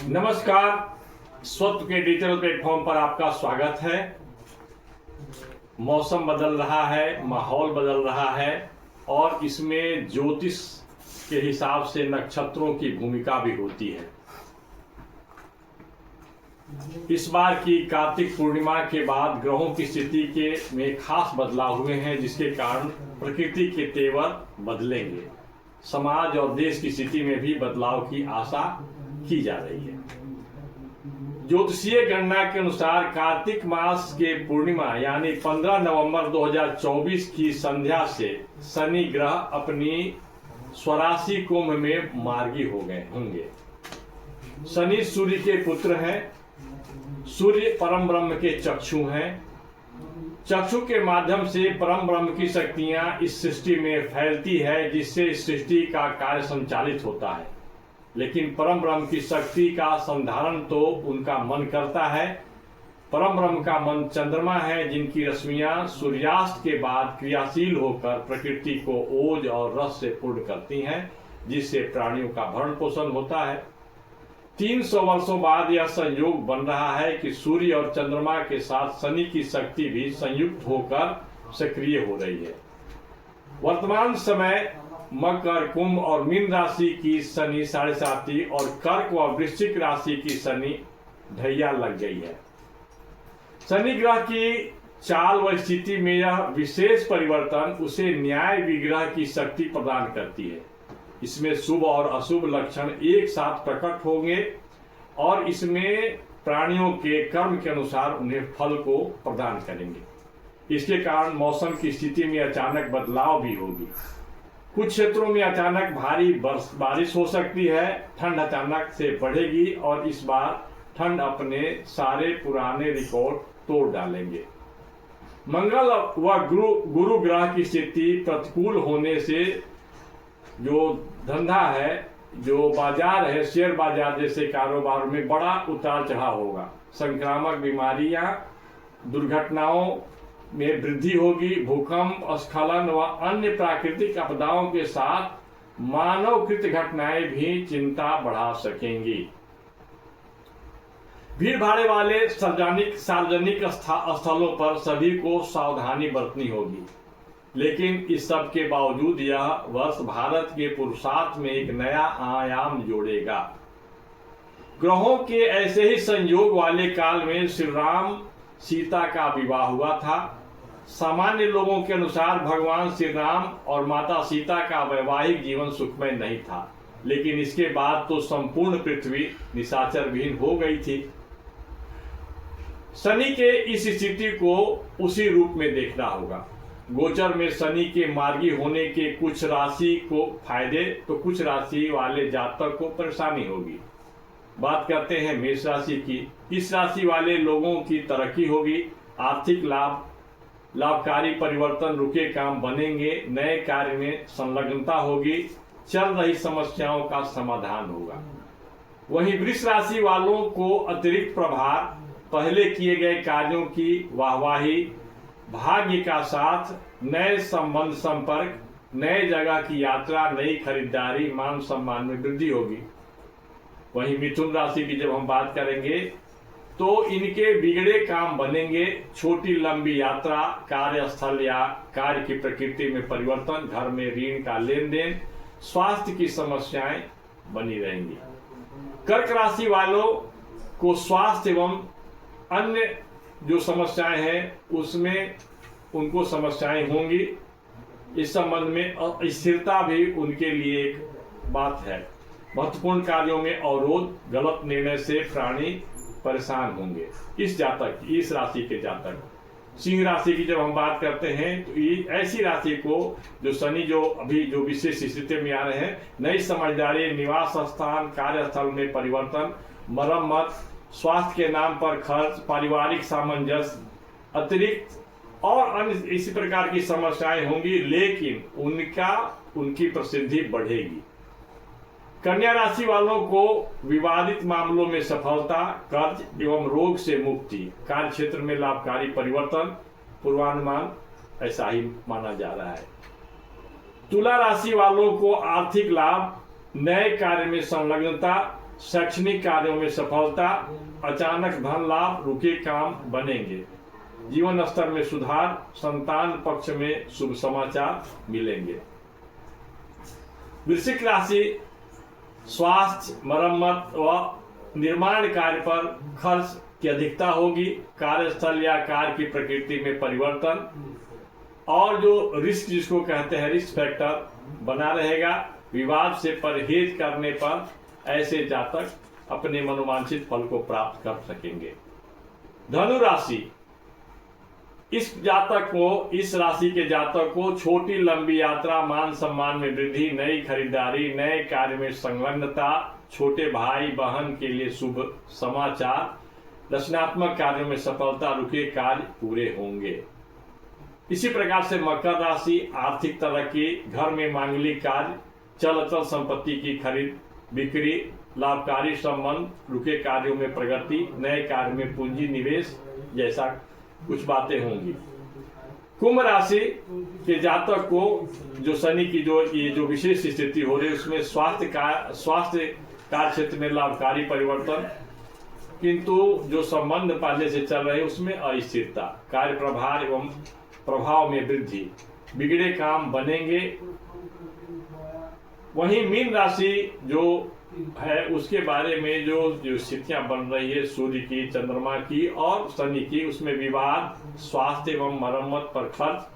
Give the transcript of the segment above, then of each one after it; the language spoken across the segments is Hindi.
नमस्कार। स्वत्व के डिजिटल प्लेटफॉर्म पर आपका स्वागत है। मौसम बदल रहा है, माहौल बदल रहा है और इसमें ज्योतिष के हिसाब से नक्षत्रों की भूमिका भी होती है। इस बार की कार्तिक पूर्णिमा के बाद ग्रहों की स्थिति के में खास बदलाव हुए हैं, जिसके कारण प्रकृति के तेवर बदलेंगे। समाज और देश की स्थिति में भी बदलाव की आशा की जा रही है। ज्योतिषीय गणना के अनुसार कार्तिक मास के पूर्णिमा यानी 15 नवंबर 2024 की संध्या से शनि ग्रह अपनी स्वराशि कुंभ में मार्गी हो गए होंगे। शनि सूर्य के पुत्र हैं। सूर्य परम ब्रह्म के चक्षु हैं। चक्षु के माध्यम से परम ब्रह्म की शक्तियां इस सृष्टि में फैलती है, जिससे इस सृष्टि का कार्य संचालित होता है। लेकिन परम ब्रह्म की शक्ति का संधारण तो उनका मन करता है। परम ब्रह्म का मन चंद्रमा है, जिनकी रश्मियां सूर्यास्त के बाद क्रियाशील होकर प्रकृति को ओज और रस से पूर्ण करती हैं, जिससे प्राणियों का भरण पोषण होता है। 300 वर्षों बाद यह संयोग बन रहा है कि सूर्य और चंद्रमा के साथ शनि की शक्ति भी संयुक्त होकर सक्रिय हो रही है। वर्तमान समय मकर, कुंभ और मीन राशि की शनि 7.5 और कर्क व वृश्चिक राशि की शनि ढैया लग गई है। शनि ग्रह की चाल व स्थिति में यह विशेष परिवर्तन उसे न्याय विग्रह की शक्ति प्रदान करती है। इसमें शुभ और अशुभ लक्षण एक साथ प्रकट होंगे और इसमें प्राणियों के कर्म के अनुसार उन्हें फल को प्रदान करेंगे। इसके कारण मौसम की स्थिति में अचानक बदलाव भी होगी। कुछ क्षेत्रों में अचानक भारी बारिश हो सकती है। ठंड अचानक से बढ़ेगी और इस बार ठंड अपने सारे पुराने रिकॉर्ड तोड़ डालेंगे। मंगल व गुरु ग्रह की स्थिति प्रतिकूल होने से जो धंधा है, जो बाजार है, शेयर बाजार जैसे कारोबार में बड़ा उतार चढ़ाव होगा। संक्रामक बीमारियां, दुर्घटनाओं में वृद्धि होगी। भूकंप, स्खलन व अन्य प्राकृतिक आपदाओं के साथ मानवकृत घटनाएं भी चिंता बढ़ा सकेंगी। भीड़ भाड़ वाले सार्वजनिक स्थलों पर सभी को सावधानी बरतनी होगी। लेकिन इस सब के बावजूद यह वर्ष भारत के पुरुषार्थ में एक नया आयाम जोड़ेगा। ग्रहों के ऐसे ही संयोग वाले काल में श्री राम सीता का विवाह हुआ था। सामान्य लोगों के अनुसार भगवान श्री राम और माता सीता का वैवाहिक जीवन सुखमय नहीं था, लेकिन इसके बाद तो संपूर्ण पृथ्वी निशाचर विहीन हो गई थी। शनि के इस स्थिति को उसी रूप में देखना होगा। गोचर में शनि के मार्गी होने के कुछ राशि को फायदे तो कुछ राशि वाले जातक को परेशानी होगी। बात करते हैं मेष राशि की। इस राशि वाले लोगों की तरक्की होगी। आर्थिक लाभकारी परिवर्तन, रुके काम बनेंगे। नए कार्य में संलग्नता होगी। चल रही समस्याओं का समाधान होगा। वहीं वृष राशि वालों को अतिरिक्त प्रभार, पहले किए गए कार्यों की वाहवाही, भाग्य का साथ, नए संबंध संपर्क, नए जगह की यात्रा, नई खरीदारी, मान सम्मान में वृद्धि होगी। वहीं मिथुन राशि की जब हम बात करेंगे तो इनके बिगड़े काम बनेंगे। छोटी लंबी यात्रा, कार्यस्थल या कार्य की प्रकृति में परिवर्तन, घर में ऋण का लेन देन, स्वास्थ्य की समस्याएं बनी रहेंगी। कर्क राशि वालों को स्वास्थ्य एवं अन्य जो समस्याएं हैं उसमें उनको समस्याएं होंगी। इस संबंध में स्थिरता भी उनके लिए एक बात है। महत्वपूर्ण कार्यों में अवरोध, गलत निर्णय से प्राणी परेशान होंगे। इस राशि के जातक। सिंह राशि की जब हम बात करते हैं तो ऐसी राशि को जो शनि जो विशेष स्थिति में आ रहे हैं, नई समझदारी, निवास स्थान, कार्यस्थल में परिवर्तन, मरम्मत, स्वास्थ्य के नाम पर खर्च, पारिवारिक सामंजस्य, अतिरिक्त और अन्य इसी प्रकार की समस्याएं होंगी, लेकिन उनकी प्रसिद्धि बढ़ेगी। कन्या राशि वालों को विवादित मामलों में सफलता, कर्ज एवं रोग से मुक्ति, कार्य क्षेत्र में लाभकारी परिवर्तन, पूर्वानुमान ऐसा ही माना जा रहा है। तुला राशि वालों को आर्थिक लाभ, नए कार्य में संलग्नता, शैक्षणिक कार्यों में सफलता, अचानक धन लाभ, रुके काम बनेंगे। जीवन स्तर में सुधार, संतान पक्ष में शुभ समाचार मिलेंगे। वृश्चिक राशि स्वास्थ्य, मरम्मत व निर्माण कार्य पर खर्च की अधिकता होगी। कार्यस्थल या कार्य की प्रकृति में परिवर्तन और जो रिस्क जिसको कहते हैं रिस्क फैक्टर बना रहेगा। विवाद से परहेज करने पर ऐसे जातक अपने मनोवांछित फल को प्राप्त कर सकेंगे। धनु राशि, इस राशि के जातक को छोटी लंबी यात्रा, मान सम्मान में वृद्धि, नई खरीदारी, नए कार्य में संलग्नता, छोटे भाई बहन के लिए शुभ समाचार, रचनात्मक कार्यों में सफलता, रुके कार्य पूरे होंगे। इसी प्रकार से मकर राशि, आर्थिक तरक्की, घर में मांगलिक कार्य, चल अचल संपत्ति की खरीद बिक्री, लाभकारी संबंध, रुके कार्यों में प्रगति, नए कार्य में पूंजी निवेश जैसा कुछ बातें होंगी। कुंभ राशि के जातक को जो शनि की जो विशेष स्थिति हो रही है उसमें स्वास्थ्य कार्य क्षेत्र में लाभकारी परिवर्तन, किंतु जो संबंध पहले से चल रहे उसमें अस्थिरता, कार्य प्रभार एवं प्रभाव में वृद्धि, बिगड़े काम बनेंगे। वहीं मीन राशि जो है उसके बारे में जो स्थितियां बन रही है सूर्य की, चंद्रमा की और शनि की, उसमें विवाद, स्वास्थ्य एवं मरम्मत पर खर्च,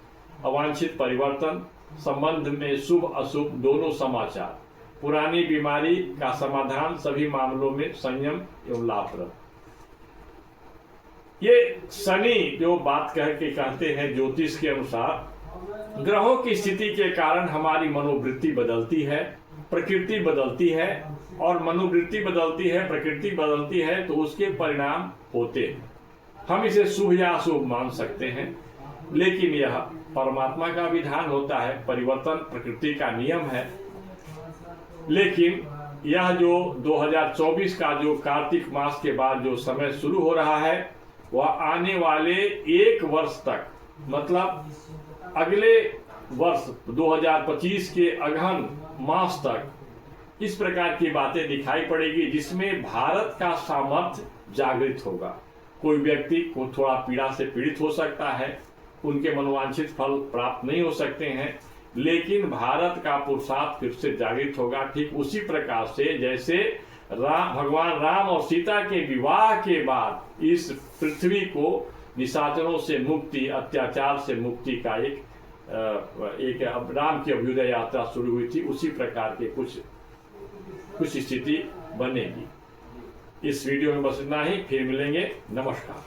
अवांछित परिवर्तन, संबंध में शुभ अशुभ दोनों समाचार, पुरानी बीमारी का समाधान, सभी मामलों में संयम एवं लाभप्रद। ये शनि जो बात कहते हैं ज्योतिष के अनुसार ग्रहों की स्थिति के कारण हमारी मनोवृत्ति बदलती है, प्रकृति बदलती है, और मनोवृत्ति बदलती है, प्रकृति बदलती है तो उसके परिणाम होते हैं। हम इसे शुभ या अशुभ मान सकते हैं, लेकिन यह परमात्मा का विधान होता है, परिवर्तन प्रकृति का नियम है। लेकिन यह जो 2024 का जो कार्तिक मास के बाद जो समय शुरू हो रहा है वह आने वाले 1 वर्ष तक, मतलब अगले वर्ष 2025 के अगहन मास तक इस प्रकार की बातें दिखाई पड़ेगी, जिसमें भारत का सामर्थ्य जागृत होगा। कोई व्यक्ति को थोड़ा पीड़ा से पीड़ित हो सकता है, उनके मनोवांछित फल प्राप्त नहीं हो सकते हैं, लेकिन भारत का पुरुषार्थ फिर से जागृत होगा। ठीक उसी प्रकार से जैसे भगवान राम और सीता के विवाह के बाद इस पृथ्वी को निशाचरों से मुक्ति, अत्याचार से मुक्ति का एक राम की अभ्युदय यात्रा शुरू हुई थी, उसी प्रकार के कुछ स्थिति बनेगी। इस वीडियो में बस इतना ही, फिर मिलेंगे। नमस्कार।